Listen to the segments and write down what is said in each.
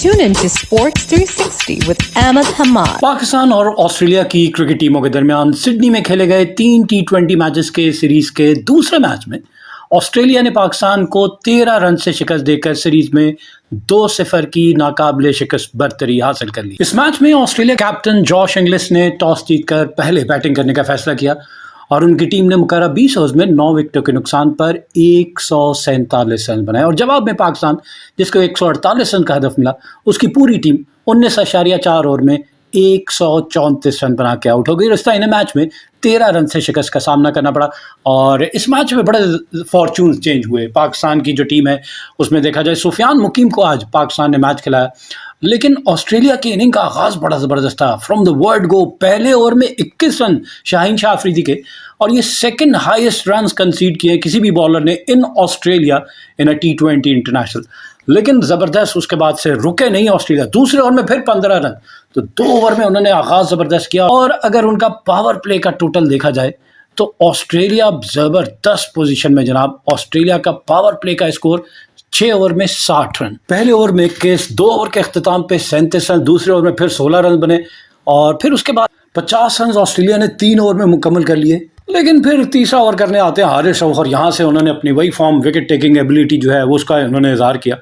Tune in to Sports 360 with Ahmed Hamad. Pakistan और Australia की cricket टीमों के दरमियान सिडनी में खेले गए 3 T20 मैचेस के सीरीज के दूसरे मैच में ऑस्ट्रेलिया ने पाकिस्तान को 13 रन से शिकस्त देकर सीरीज में 2-0 की नाकाबिले शिकस्त बरतरी हासिल कर ली। इस मैच में ऑस्ट्रेलिया कैप्टन जॉश इंग्लिस ने टॉस जीतकर पहले बैटिंग करने का फैसला किया और उनकी टीम ने मुकर्रर 20 ओवर्स में 9 विकेटों के नुकसान पर 147 रन बनाए और जवाब में पाकिस्तान, जिसको 148 रन का हदफ मिला, उसकी पूरी टीम 19.4 ओवर में 134 रन बना के आउट हो गई। रास्ता इन्हें मैच में 13 रन से शिकस्त का सामना करना पड़ा और इस मैच में बड़े फॉर्चून चेंज हुए। पाकिस्तान की जो टीम है उसमें देखा जाए सुफियान मुकीम को आज पाकिस्तान ने मैच खिलाया, लेकिन ऑस्ट्रेलिया की इनिंग का आगाज बड़ा ज़बरदस्त था। फ्रॉम द वर्ड गो पहले ओवर में 21 रन शाहीन शाह अफरीदी के और ये सेकंड हाईएस्ट रन कंसीड किए किसी भी बॉलर ने in Australia in a T20 international. लेकिन ज़बरदस्त उसके बाद से रुके नहीं ऑस्ट्रेलिया। दूसरे ओवर में फिर 15 रन, तो 2 ओवर में उन्होंने आगाज़ ज़बरदस्त किया और अगर उनका पावर प्ले का टोटल देखा जाए तो ऑस्ट्रेलिया ज़बरदस्त पोजीशन में जनाब। ऑस्ट्रेलिया का पावर प्ले का स्कोर 6 ओवर में 60 रन, पहले ओवर में 21, 2 ओवर के अख्ताम पे 37 रन, दूसरे ओवर में फिर 16 रन बने और फिर उसके बाद 50 रन ऑस्ट्रेलिया ने 3 ओवर में मुकम्मल कर लिए। लेकिन फिर तीसरा ओवर करने आते हैं हारिस रऊफ और यहाँ से उन्होंने अपनी वही फॉर्म, विकेट टेकिंग एबिलिटी जो है वो उसका उन्होंने इजहार किया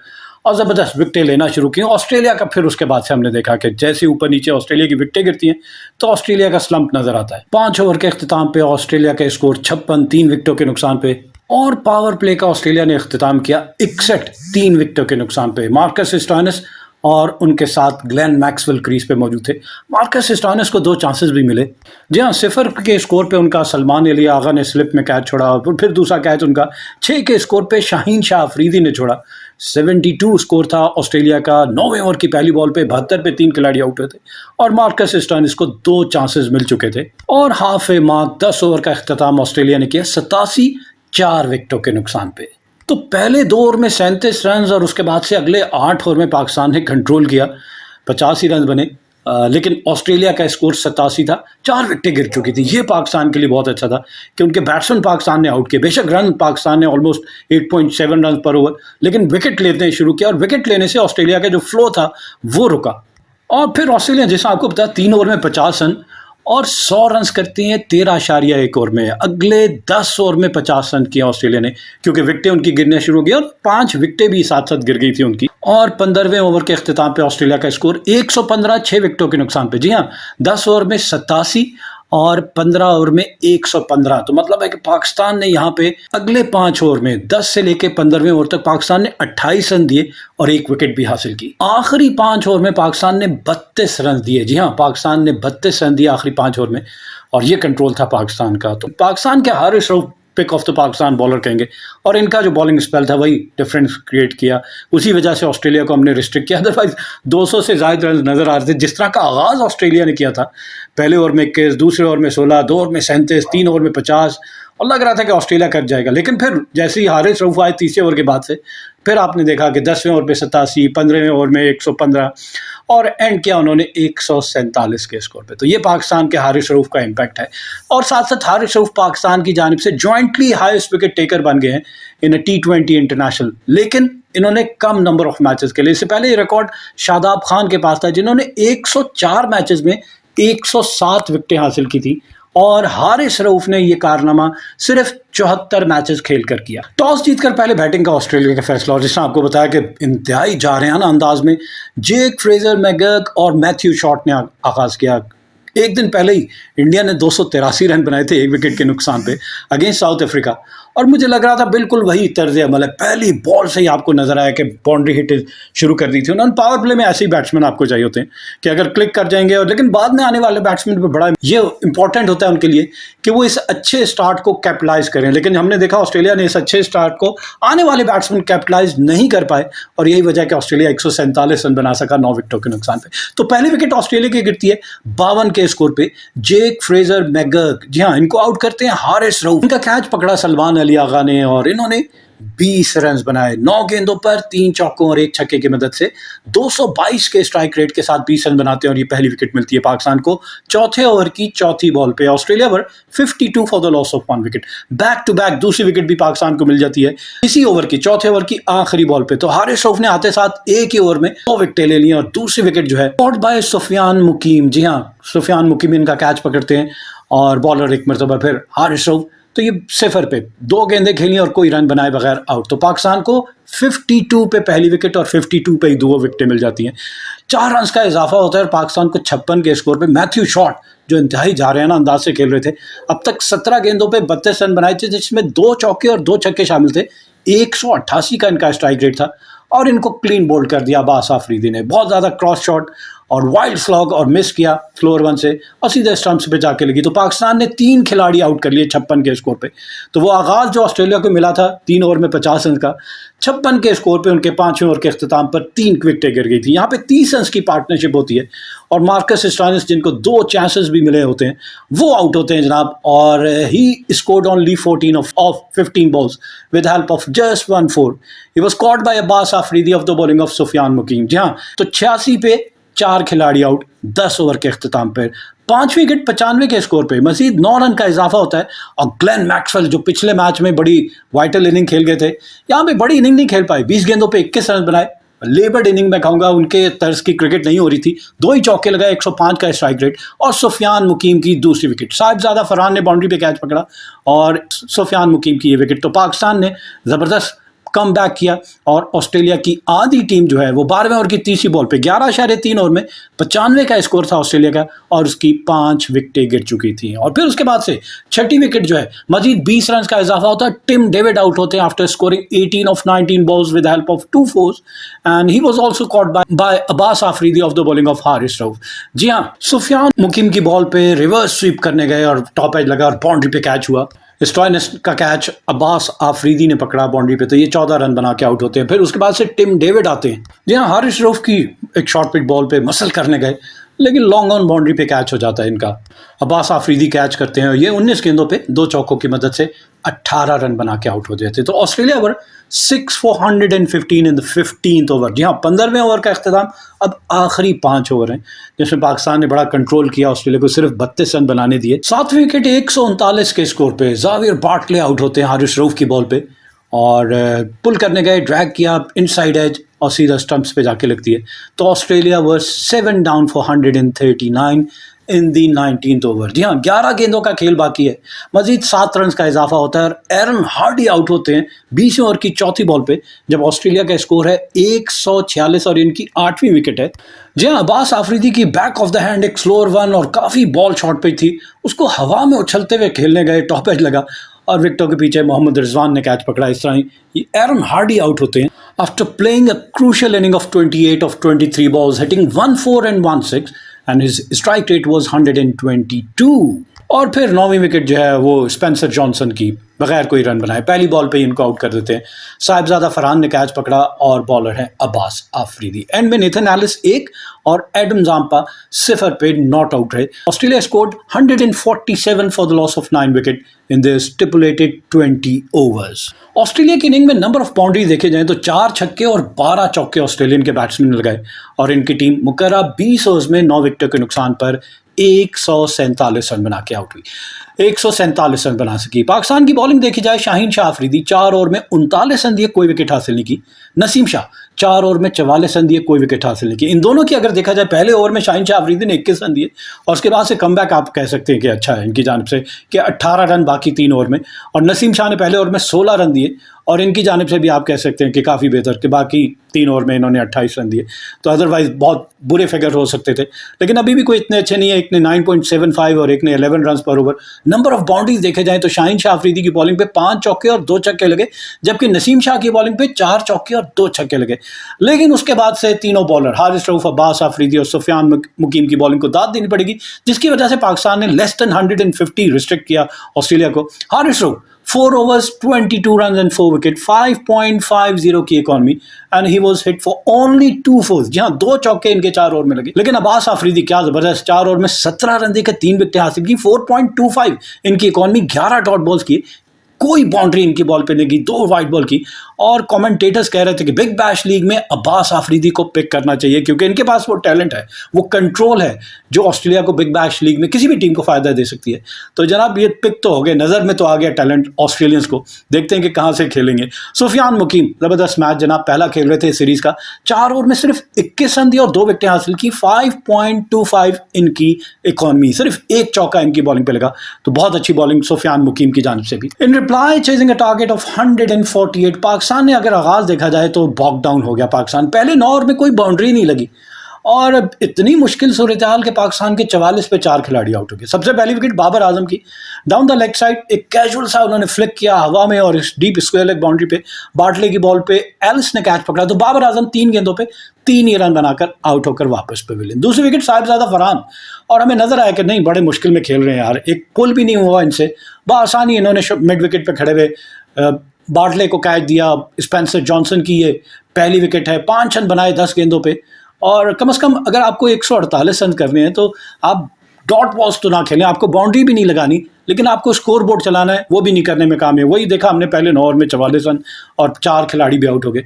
और ज़बरदस्त विकेटें लेना शुरू की ऑस्ट्रेलिया का। फिर उसके बाद से हमने देखा कि जैसे ऊपर नीचे ऑस्ट्रेलिया की विकेटें गिरती हैं तो ऑस्ट्रेलिया का स्लंप नजर आता है। 5 ओवर के अख्ताम पे ऑस्ट्रेलिया का स्कोर 56, 3 विकेटों के नुकसान पे और पावर प्ले का ऑस्ट्रेलिया ने अख्ताम किया 61, 3 विकेटों के नुकसान पे। मार्कस स्टोइनिस और उनके साथ ग्लेन मैक्सवेल क्रीज पे मौजूद थे। मार्कस स्टोइनिस को 2 चांसेस भी मिले। जी हाँ, 0 के स्कोर पे उनका सलमान अली आगा ने स्लिप में कैच छोड़ा और फिर दूसरा कैच उनका 6 के स्कोर पे शाहीन शाह अफरीदी ने छोड़ा। 72 स्कोर था ऑस्ट्रेलिया का। 9वें ओवर की पहली बॉल पे 72 पे 3 खिलाड़ी आउट हुए थे और मार्कस स्टोइनिस को 2 चांसेस मिल चुके थे और हाफ ए मार्क 10 ओवर का अख्ताम ऑस्ट्रेलिया ने किया 87, 4 विकेटों के नुकसान पे। तो पहले 2 ओवर में 37 रन और उसके बाद से अगले 8 ओवर में पाकिस्तान ने कंट्रोल किया, 85 रन बने, लेकिन ऑस्ट्रेलिया का स्कोर 87 था। 4 विकेटें गिर चुकी थी। ये पाकिस्तान के लिए बहुत अच्छा था कि उनके बैट्समैन पाकिस्तान ने आउट किए। बेशक रन पाकिस्तान ने ऑलमोस्ट 8.7 रन पर ओवर, लेकिन विकेट लेने शुरू किया और विकेट लेने से ऑस्ट्रेलिया का जो फ्लो था वो रुका और फिर ऑस्ट्रेलिया, जैसा आपको पता, 3 ओवर में 50 रन और 100 रन करती हैं 13.1 ओवर में। अगले 10 ओवर में 50 रन किए ऑस्ट्रेलिया ने क्योंकि विकेटें उनकी गिरने शुरू हो गई और 5 विकेटें भी साथ साथ गिर गई थी उनकी। और 15वें ओवर के अख्ताम पे ऑस्ट्रेलिया का स्कोर 115, 6 विकेटों के नुकसान पे। जी हाँ, 10 ओवर में 87 और 15 ओवर में 115। तो मतलब है कि पाकिस्तान ने यहाँ पे अगले 5 ओवर में 10 से लेके 15वें ओवर तक पाकिस्तान ने 28 रन दिए और 1 विकेट भी हासिल की। आखिरी 5 ओवर में पाकिस्तान ने 32 रन दिए। जी हाँ, पाकिस्तान ने 32 रन दिए आखिरी 5 ओवर में और ये कंट्रोल था पाकिस्तान का। तो पाकिस्तान के Haris Rauf pick of the Pakistan bowler कहेंगे और इनका जो बॉलिंग स्पेल था वही डिफरेंस क्रिएट किया। उसी वजह से ऑस्ट्रेलिया को हमने रिस्ट्रिक्ट किया। अदरवाइज 200 से ज़्यादा रन नजर आ रहे थे। जिस तरह का आगाज़ ऑस्ट्रेलिया ने किया था, पहले ओवर में 21, दूसरे ओवर में 16, 2 ओवर में 37, 3 ओवर में 50 और लग रहा था कि ऑस्ट्रेलिया कर जाएगा। लेकिन फिर जैसे ही हारिस रऊफ आए तीसरे ओवर के बाद से, फिर आपने देखा कि 10वें ओवर में 87, 15वें ओवर में 115 और एंड किया उन्होंने 147 के स्कोर पे। तो ये पाकिस्तान के हारिस रऊफ का इम्पैक्ट है और साथ साथ हारिस रऊफ पाकिस्तान की जानिब से जॉइंटली हाईएस्ट विकेट टेकर बन गए हैं इन अ T20 इंटरनेशनल। लेकिन इन्होंने कम नंबर ऑफ मैचेस के लिए, इससे पहले ये रिकॉर्ड शादाब खान के पास था जिन्होंने 104 मैचेस में 107 विकेटें हासिल की थी और हारिस रऊफ ने यह कारनामा सिर्फ 74 मैचेस खेलकर किया। टॉस जीतकर पहले बैटिंग का ऑस्ट्रेलिया का फैसला और जिसने आपको बताया कि इंतहाई जारहाना अंदाज में जेक फ्रेजर मैकगर्क और मैथ्यू शॉट ने आगाज किया। एक दिन पहले ही इंडिया ने 283 रन बनाए थे 1 विकेट के नुकसान पे अगेंस्ट साउथ अफ्रीका और मुझे लग रहा था बिल्कुल वही तर्ज अमल है। पहली बॉल से ही आपको नजर आया कि बाउंड्री हिट शुरू कर दी थी उन्होंने। पावर प्ले में ऐसे ही बैट्समैन आपको चाहिए होते हैं कि अगर क्लिक कर जाएंगे और लेकिन बाद में आने वाले बैट्समैन पे बड़ा ये इंपॉर्टेंट होता है उनके लिए कि वो इस अच्छे स्टार्ट को कैपिटलाइज करें। लेकिन हमने देखा ऑस्ट्रेलिया ने इस अच्छे स्टार्ट को आने वाले बैट्समैन कैपिटलाइज नहीं कर पाए और यही वजह कि ऑस्ट्रेलिया 147 रन बना सका 9 विकेटों के नुकसान पे। तो पहली विकेट ऑस्ट्रेलिया की गिरती है 52 के स्कोर पे जेक फ्रेजर मैकगर्क। जी हाँ, इनको आउट करते हैं हारिस रऊफ। इनका कैच पकड़ा सलमान अली आगा ने और इन्होंने 20 रन बनाए 9 गेंदों पर 3 चौकों और 1 छक्के की मदद से 222 के स्ट्राइक रेट के साथ 20 रन बनाते हैं और ये पहली विकेट मिलती है पाकिस्तान को चौथे ओवर की चौथी बॉल पे। Australia were 52 for the loss of 1 wicket. Back to back दूसरी विकेट भी पाकिस्तान को मिल जाती है इसी ओवर की चौथे ओवर की आखिरी बॉल पे। तो हारिस रऊफ ने आते साथ एक ही ओवर में 2 विकेटें ले ली और दूसरी विकेट जो है कॉट बाय सुफियान मुकीम। जी हाँ, सुफियान मुकीम इनका कैच पकड़ते हैं और बॉलर एक मरतबा फिर हारिस रऊफ। तो ये सिफर पे 2 गेंदें खेली और कोई रन बनाए बगैर आउट। तो पाकिस्तान को 52 पे पहली विकेट और 52 पे ही 2 विकेटें मिल जाती हैं। 4 रन का इजाफा होता है और पाकिस्तान को 56 के स्कोर पे। मैथ्यू शॉट जो इंतहाई जा रहे हैं ना अंदाज से खेल रहे थे, अब तक 17 गेंदों पे 32 रन बनाए थे जिसमें 2 चौके और 2 छक्के शामिल थे। 188 का इनका स्ट्राइक रेट था और इनको क्लीन बोल्ड कर दिया अब्बास आफरीदी ने। बहुत ज़्यादा क्रॉस शॉट और वाइल्ड स्लॉग और मिस किया फ्लोर 1 से और सीधे स्टंप्स पे जाके लगी। तो पाकिस्तान ने 3 खिलाड़ी आउट कर लिए 56 के स्कोर पे। तो वो आगाज़ जो ऑस्ट्रेलिया को मिला था 3 ओवर में 50 रन का, 56 के स्कोर पे उनके 5वें ओवर के अख्ताम पर 3 विकेटें गिर गई थी। यहाँ पे 30 रन की पार्टनरशिप होती है और मार्कस स्टोइनिस जिनको 2 चांसेस भी मिले होते हैं वो आउट होते हैं जनाब। और he scored only 14 of 15 balls with help of just 1 4। He was caught by Abbas Afridi off the bowling of Sufiyan Muqeem. जी हाँ, तो 86 पे 4 खिलाड़ी आउट 10 ओवर के अख्ताम पर। 5 विकेट 95 के स्कोर पे मजीद 9 रन का इजाफा होता है और ग्लेन मैक्सवेल जो पिछले मैच में बड़ी वाइटल इनिंग खेल गए थे, यहाँ पे बड़ी इनिंग नहीं खेल पाए। 20 गेंदों पे 21 रन बनाए। लेबर्ड इनिंग में कहूँगा उनके तर्ज की क्रिकेट नहीं हो रही थी। 2 ही चौके लगाए, 105 का स्ट्राइक रेट और सुफियान मुकीम की दूसरी विकेट। साहिबजादा फरहान ने बाउंड्री पे कैच पकड़ा और सुफियान मुकीम की ये विकेट। तो पाकिस्तान ने ज़बरदस्त कम बैक किया और ऑस्ट्रेलिया की आधी टीम जो है वो 12वें ओवर की तीसरी बॉल पे 11.3 ओवर में 95 का स्कोर था ऑस्ट्रेलिया का और उसकी 5 विकेटें गिर चुकी थी। और फिर उसके बाद से छठी विकेट जो है मजीद 20 रन का इजाफा होता है। टिम डेविड आउट होते हैं after scoring 18 of 19 balls with help of 2 fours and he was also caught by Abbas Afridi off the bowling of Haris Rauf. जी हाँ, सुफियान मुकीम की बॉल पे रिवर्स स्वीप करने गए और टॉप एज लगा और बाउंड्री पे कैच हुआ। स्टोइनिस का कैच अब्बास आफरीदी ने पकड़ा बाउंड्री पे, तो ये 14 रन बना के आउट होते हैं। फिर उसके बाद से टिम डेविड आते हैं। जी हाँ, हारिस रऊफ की एक शॉर्ट पिच बॉल पे मसल करने गए लेकिन लॉन्ग ऑन बाउंड्री पे कैच हो जाता है इनका। अब्बास आफरीदी कैच करते हैं और ये 19 गेंदों पे 2 चौकों की मदद से 18 रन बना के आउट हो जाते हैं। तो Australia were 6 for 115 in the 15th over. जी हाँ, 15वें ओवर का अख्ताम अब आखिरी 5 ओवर हैं जिसमें पाकिस्तान ने बड़ा कंट्रोल किया, ऑस्ट्रेलिया को सिर्फ 32 रन बनाने दिए। 7वीं विकेट 139 के स्कोर पे जावियर बार्टले आउट होते हैं हारिस रऊफ की बॉल पे और पुल करने गए, ड्रैग किया इनसाइड एज और सीधा स्टंप्स पे जाके लगती है। तो Australia were 7 down for 139 in the 19th over. जी हाँ, 11 गेंदों का खेल बाकी है। मजीद 7 रन का इजाफा होता है और एरन हार्डी आउट होते हैं 20वें ओवर की चौथी बॉल पे जब ऑस्ट्रेलिया का स्कोर है 146 और इनकी 8वीं विकेट है। जी हाँ, अब्बास आफरीदी की बैक ऑफ द हैंड एक स्लोअर 1 और काफ़ी बॉल शॉट पे थी, उसको हवा में उछलते हुए खेलने गए, टॉप एज लगा और विकेटों के पीछे मोहम्मद रिजवान ने कैच पकड़ा। इस तरह ही एरन हार्डी आउट होते हैं after playing a crucial inning of 28 of 23 balls, hitting 1 4 and 1 6 and his strike rate was 122। और फिर 9वीं विकेट जो है वो स्पेंसर जॉनसन की बगैर कोई रन बनाए पहली बॉल पे ही इनको आउट कर देते हैं। साहिबजादा फरहान ने कैच पकड़ा और बॉलर है अब्बास आफरीदी। एंड में नेथन एलिस 1 और एडम जाम्पा 0 पे नॉट आउट रहे। Australia scored 147 for the loss of 9 wicket in the stipulated 20 overs. Australia की इनिंग में नंबर ऑफ बाउंड्री देखे जाएं तो 4 छक्के और 12 चौके ऑस्ट्रेलियन के बैट्समैन लगाए और इनकी टीम मुकर्रा 20 ओवर्स में 9 विकेटों के नुकसान पर 147 रन बना के आउट हुई। 147 रन बना सकी। पाकिस्तान की बॉलिंग देखी जाए, शाहीन शाह अफरीदी 4 ओवर में 39 रन दिए, कोई विकेट हासिल नहीं की। नसीम शाह 4 ओवर में 44 रन दिए, कोई विकेट हासिल नहीं की। इन दोनों की अगर देखा जाए, पहले ओवर में शाहीन शाह अफरीदी ने 21 रन दिए और उसके बाद से कमबैक आप कह सकते हैं कि अच्छा है इनकी जानिब से कि 18 रन बाकी 3 ओवर में, और नसीम शाह ने पहले ओवर में 16 रन दिए और इनकी जानिब से भी आप कह सकते हैं कि काफ़ी बेहतर कि बाकी 3 ओवर में इन्होंने 28 रन दिए। तो अदरवाइज बहुत बुरे फिगर हो सकते थे, लेकिन अभी भी कोई इतने अच्छे नहीं है। एक ने 9.75 और एक ने 11 रन पर ओवर। नंबर ऑफ बाउंड्रीज देखे जाए तो शाहीन शाह अफरीदी की बॉलिंग पे 5 चौके और 2 छक्के लगे, जबकि नसीम शाह की बॉलिंग पे 4 चौके और 2 छक्के लगे। लेकिन उसके बाद से तीनों बॉलर हारिस रऊफ, अब्बास आफरीदी और सुफियान मुकीम की बॉलिंग को दाद देनी पड़ेगी, जिसकी वजह से पाकिस्तान ने लेस देन 150 रिस्ट्रिक्ट किया ऑस्ट्रेलिया को। Haris Rauf 4 overs 22 runs and 4 wicket, 5.50 की economy and he was hit for only 2 fours। जी हाँ, 2 चौके इनके 4 ओवर में लगे। लेकिन अब्बास आफरीदी क्या जबरदस्त 4 ओवर में 17 रन देकर 3 विकेटें हासिल की, 4.25 इनकी इकॉनमी, 11 डॉट बॉल्स की, कोई बाउंड्री इनकी बॉल पे नहीं की, 2 वाइड बॉल की। और कमेंटेटर्स कह रहे थे कि बिग बैश लीग में अब्बास आफरीदी को पिक करना चाहिए क्योंकि इनके पास वो टैलेंट है, वो कंट्रोल है जो ऑस्ट्रेलिया को बिग बैश लीग में किसी भी टीम को फ़ायदा दे सकती है। तो जनाब ये पिक तो हो गए, नज़र में तो आ गया टैलेंट ऑस्ट्रेलियंस को, देखते हैं कि कहाँ से खेलेंगे। सुफियान मुकीम ज़बरदस्त मैच जनाब, पहला खेल रहे थे सीरीज़ का, 4 ओवर में सिर्फ 21 रन दिए और 2 विकेटें हासिल की। 5.25 इनकी इकॉनमी, सिर्फ एक चौका इनकी बॉलिंग पे लगा, तो बहुत अच्छी बॉलिंग सुफियान मुकीम की जानिब से भी। इन reply chasing a target of 148, Pakistan ने अगर आगाज देखा जाए तो बॉक डाउन हो गया पाकिस्तान। पहले 9 ओवर में कोई बाउंड्री नहीं लगी और इतनी मुश्किल सूरत हाल के पाकिस्तान के 44 पे 4 खिलाड़ी आउट हो गए। सबसे पहली विकेट बाबर आजम की, डाउन द लेग साइड एक कैजुअल सा उन्होंने फ्लिक किया हवा में और इस डीप स्क्वायर लेग बाउंड्री पे बाटले की बॉल पे एलिस ने कैच पकड़ा, तो बाबर आजम 3 गेंदों पे 3 ही रन बनाकर आउट होकर वापस पवेलियन। दूसरी विकेट साहिबजादा फरहान, और हमें नजर आया कि नहीं बड़े मुश्किल में खेल रहे हैं यार, एक पुल भी नहीं हुआ इनसे, बआसानी इन्होंने मिड विकेट पे खड़े हुए बाटले को कैच दिया। स्पेंसर जॉनसन की ये पहली विकेट है, 5 रन बनाए 10 गेंदों पे। और कम से कम अगर आपको 148 रन करने हैं तो आप डॉट बॉल्स तो ना खेलें, आपको बाउंड्री भी नहीं लगानी, लेकिन आपको स्कोर बोर्ड चलाना है, वो भी नहीं करने में कामयाब। वही देखा हमने पहले 9 ओवर में 44 रन और 4 खिलाड़ी भी आउट हो गए।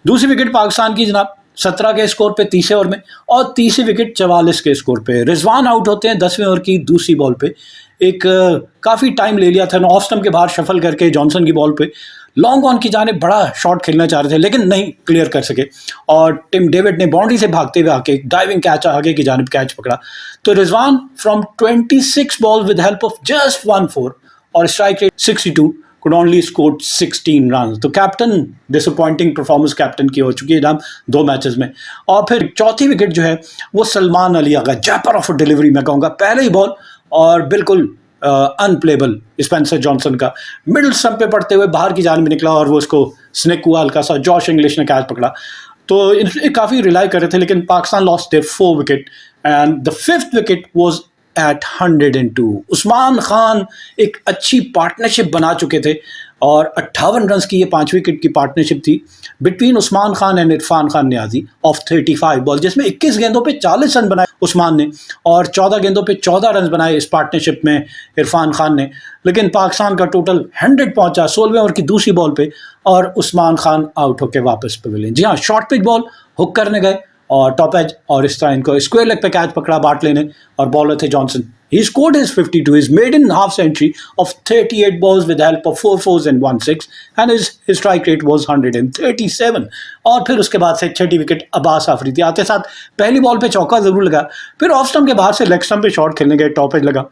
दूसरी विकेट पाकिस्तान की जनाब 17 के स्कोर पे 30 ओवर में, और तीसरी विकेट 44 के स्कोर पे। रिजवान आउट होते हैं 10वें ओवर की दूसरी बॉल पे, एक काफ़ी टाइम ले लिया था ऑफ स्टंप के बाहर शफल करके जॉनसन की बॉल पे लॉन्ग ऑन की जाने बड़ा शॉट खेलना चाह रहे थे लेकिन नहीं क्लियर कर सके, और टिम डेविड ने बाउंड्री से भागते हुए आके डाइविंग कैच आगे की जानिब कैच पकड़ा। तो Rizwan from 26 ball with help of just 1 4 और strike rate 62 could only scored 16 runs। तो कैप्टन डिसअपॉइंटिंग परफॉर्मेंस कैप्टन की हो चुकी है जनाब 2 मैचेस में। और फिर चौथी विकेट जो है वो सलमान अली आ गया, जैपर ऑफ डिलीवरी मैं कहूँगा, पहले ही बॉल और बिल्कुल अनप्लेबल स्पेंसर जॉनसन का मिडिल स्टंप पे पड़ते हुए बाहर की जान में निकला और वो उसको स्निक हुआ हल्का सा, जॉश इंग्लिश ने कैच पकड़ा। तो इन काफ़ी रिलाई कर रहे थे लेकिन Pakistan lost their 4 wicket and the 5th wicket was at 102। Usman Khan एक अच्छी पार्टनरशिप बना चुके थे और 58 रन की ये 5 विकेट की पार्टनरशिप थी between Usman Khan and Irfan Khan Niazi of 35 ball, जिसमें 21 गेंदों पे 40 रन बनाए उस्मान ने और 14 गेंदों पे 14 रन बनाए इस पार्टनरशिप में इरफान खान ने। लेकिन पाकिस्तान का टोटल 100 पहुंचा 16वें ओवर की दूसरी बॉल पे और उस्मान खान आउट होकर वापस पवेलियन। जी हाँ, शॉर्ट पिच बॉल हुक करने गए और टॉप एज, और इस तरह इनको स्क्वायर लेग पे कैच पकड़ा बाटले ने और बॉलर थे Johnson. He scored his 52, his maiden half century of 38 balls with help of 4 fours and 1 6, and his strike rate was 137। और फिर उसके बाद से छठी विकेट अब्बास आफरीदी आते साथ पहली बॉल पे चौका जरूर लगा, फिर ऑफ स्टंप के बाहर से लेग स्टंप पे शॉट खेलने गए, टॉप एज लगा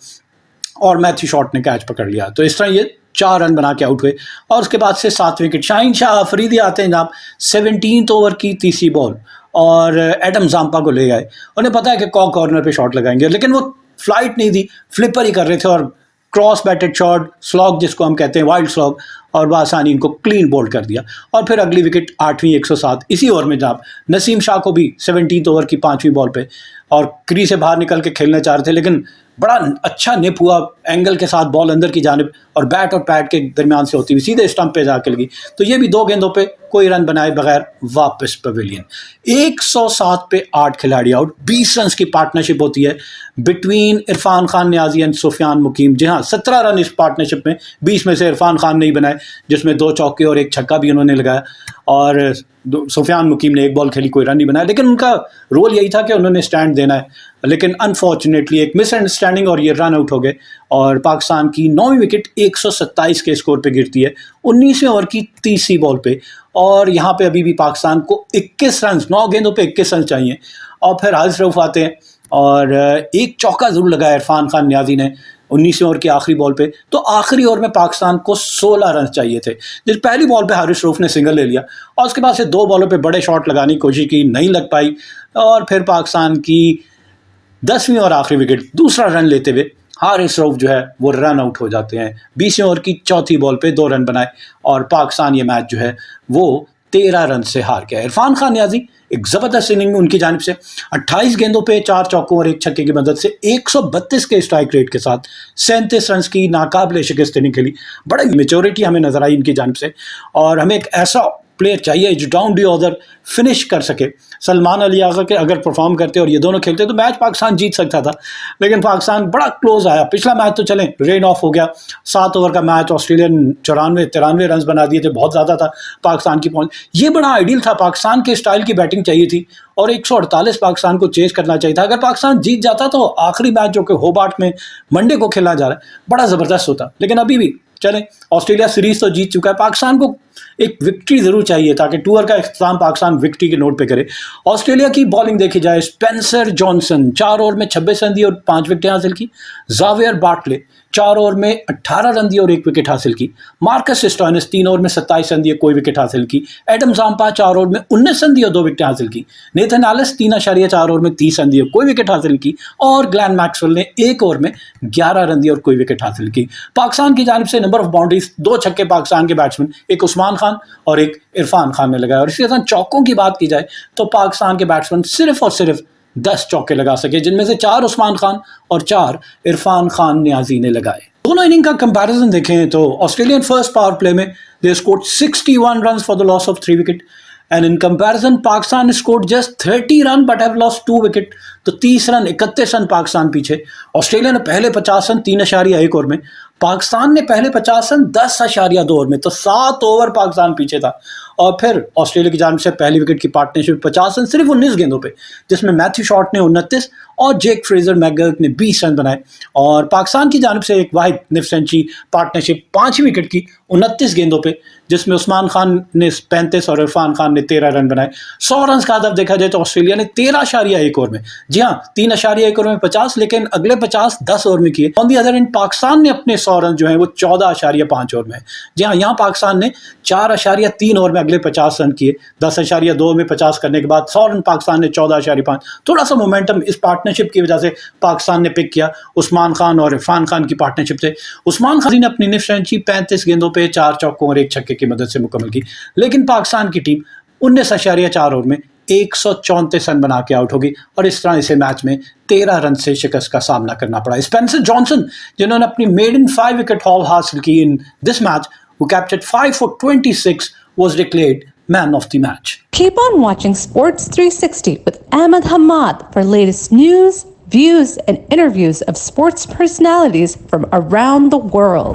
और मैथ्यू शॉट ने कैच पकड़ लिया। तो इस तरह ये 4 रन बना के आउट हुए। और उसके बाद से 7 विकेट शाहीन शाह अफरीदी आते हैं जनाब 17th ओवर की तीसरी बॉल और एडम जाम्पा को ले आए। उन्हें पता है कि कॉर्नर पे शॉट लगाएंगे लेकिन वो फ्लाइट नहीं दी, फ्लिपर ही कर रहे थे और क्रॉस बैटेड शॉट, स्लॉग जिसको हम कहते हैं वाइल्ड स्लॉग, और बासानी इनको क्लीन बोल्ड कर दिया। और फिर अगली विकेट 8वीं 107 इसी ओवर में जनाब नसीम शाह को भी 17th ओवर की 5वीं बॉल पे और क्रीज से बाहर निकल के खेलना चाह रहे थे लेकिन बड़ा अच्छा निप हुआ एंगल के साथ बॉल अंदर की जानिब और बैट और पैड के दरमियान से होती हुई सीधे स्टंप पे जाके लगी। तो ये भी 2 गेंदों पे कोई रन बनाए बगैर वापस पवेलियन। 107 पे 8 खिलाड़ी आउट, 20 रन की पार्टनरशिप होती है बिटवीन इरफान खान नियाजी एंड सुफियान मुकीम। जी हाँ, 17 रन इस पार्टनरशिप में, 20 में से इरफान खान ने ही बनाए जिसमें 2 चौके और 1 छक्का भी उन्होंने लगाया और सुफियान मुकीम ने 1 बॉल खेली, कोई रन नहीं बनाया। लेकिन उनका रोल यही था कि उन्होंने स्टैंड देना है, लेकिन अनफॉर्चुनेटली एक मिसअंडरस्टैंडिंग और ये रन आउट हो गए और पाकिस्तान की 9वीं विकेट 127 के स्कोर पे गिरती है 19वें ओवर की तीसरी बॉल पे। और यहाँ पे अभी भी पाकिस्तान को 21 रन, 9 गेंदों पे 21 रन चाहिए। और फिर हारिस रऊफ आते हैं और एक चौका जरूर लगाया इरफान खान नियाजी ने 19वें ओवर की आखिरी बॉल पे। तो आखिरी ओवर में पाकिस्तान को 16 रन चाहिए थे, जिस पहली बॉल पे हारिस रऊफ ने सिंगल ले लिया और उसके बाद से 2 बॉलों पे बड़े शॉट लगाने की कोशिश की, नहीं लग पाई। और फिर पाकिस्तान की 10वीं और आखिरी विकेट दूसरा रन लेते हुए हारिस रऊफ जो है वो रन आउट हो जाते हैं। 20वें ओवर की चौथी बॉल पे 2 रन बनाए और पाकिस्तान ये मैच जो है वो 13 रन से हार गया। इरफान खान नियाजी एक ज़बरदस्त इनिंग में उनकी जानिब से 28 गेंदों पे 4 चौकों और 1 छक्के की मदद से 132 के स्ट्राइक रेट के साथ 37 रन की नाकाबिले शिकस्त इनिंग खेली। बड़ी मेच्योरिटी हमें नजर आई इनकी जानिब से और हमें एक ऐसा پلیئر چاہیے جو ڈاؤن دی آرڈر فنش کر سکے. سلمان علی آغا کے اگر پرفارم کرتے اور یہ دونوں کھیلتے تو میچ پاکستان جیت سکتا تھا, لیکن پاکستان بڑا کلوز آیا. پچھلا میچ تو چلیں رین آف ہو گیا, 7 اوور کا میچ, آسٹریلیا نے 93 رنز بنا دیے تھے, بہت زیادہ تھا پاکستان کی پہنچ. یہ بڑا آئیڈیل تھا, پاکستان کے اسٹائل کی بیٹنگ چاہیے تھی اور 148 پاکستان کو چیز کرنا چاہیے تھا. اگر پاکستان جیت جاتا تو آخری میچ جو کہ ہوبارٹ میں منڈے کو کھیلا جا رہا ہے بڑا زبردست ہوتا. لیکن ابھی بھی چلیں, آسٹریلیا سیریز تو جیت چکا ہے, پاکستان کو ایک وکٹری ضرور چاہیے تاکہ ٹور کا اختتام پاکستان وکٹری کے نوٹ پہ کرے. آسٹریلیا کی بالنگ دیکھی جائے, اسپینسر جانسن 4 اوور میں 26 رن دی اور 5 وکٹیں حاصل کی. زاویئر بارٹلے 4 اوور میں 18 رن دی اور 1 وکٹ حاصل کی. مارکس اسٹوئنس 3 اوور میں 27 رن دیے, کوئی وکٹ حاصل کی. ایڈم زامپا 4 اوور میں 19 رن دی اور 2 وکٹیں حاصل کی. نیتھن ایلس 3.4 اوور میں 30 رن دیے, کوئی وکٹ حاصل کی. اور گلین میکسویل نے 1 اوور میں 11 رن دیے اور کوئی وکٹ حاصل کی. پاکستان کی جانب سے نمبر آف باؤنڈریز 2 چھکے پاکستان کے بیٹسمین, ایک عثمان خان اور ایک عرفان خان نے لگایا. اور اسی طرح چوکوں کی بات کی جائے تو پاکستان کے بیٹسمین صرف اور صرف 10 چوکے لگا سکے, جن میں سے 4 عثمان خان اور 4 عرفان خان نیازی نے لگائے. دونوں اننگ کا کمپیریزن دیکھیں تو آسٹریلین فرسٹ پاور پلے میں they scored 61 runs for the loss of 3 wicket, and in comparison Pakistan scored just 30 run but have lost 2 wicket. تو 30 رن 31 رن پاکستان پیچھے. آسٹریلیا نے پہلے 50 رن 3.1 اوور میں, پاکستان نے پہلے 50 رن 10.2 اوور میں, تو 7 اوور پاکستان پیچھے تھا. اور پھر آسٹریلیا کی جانب سے پہلی وکٹ کی پارٹنرشپ 50 رن صرف 19 گیندوں پہ, جس میں میتھیو شارٹ نے 29 اور جیک فریزر میکگرک نے 20 رن بنائے. اور پاکستان کی جانب سے ایک واحد نصف سینچری پارٹنرشپ 5 وکٹ کی 29 گیندوں پہ, جس میں عثمان خان نے 35 اور عرفان خان نے 13 رن بنائے. 100 رنز کا ہدف دیکھا جائے تو آسٹریلیا نے 13.1 اوور میں, جی ہاں 3.1 اوور میں 50, لیکن اگلے 50 10 اوور میں کیے. آن دی ادر اینڈ پاکستان نے اپنے 100 رن جو ہیں وہ 14.5 اوور میں. جی ہاں, یہاں پاکستان نے 4.3 اوور میں اگلے 50 رن کیے. 10.2 اوور میں 50 کرنے کے بعد 100 رن پاکستان نے 14.5. تھوڑا سا مومنٹم اس پارٹنرشپ کی وجہ سے پاکستان نے پک کیا عثمان خان اور عرفان خان کی پارٹنرشپ سے. عثمان خان نے اپنی نصف سینچری 35 گیندوں پہ 4 چوکوں اور 1 چھکے کی مدد سے مکمل کی, لیکن پاکستان کی ٹیم 19.4 اوور میں 134 رن بنا کے آؤٹ ہوگی, اور اس طرح اسے میچ میں 13 رن سے شکست کا سامنا کرنا پڑا. اسپینسر جانسن جنہوں نے اپنی میڈن 5 وکٹ ہال حاصل کی ان دس match, who captured 5 for 26, was declared man of the match. Keep on watching Sports 360 with Ahmed Hamad for latest news, views, and interviews of sports personalities from around the world.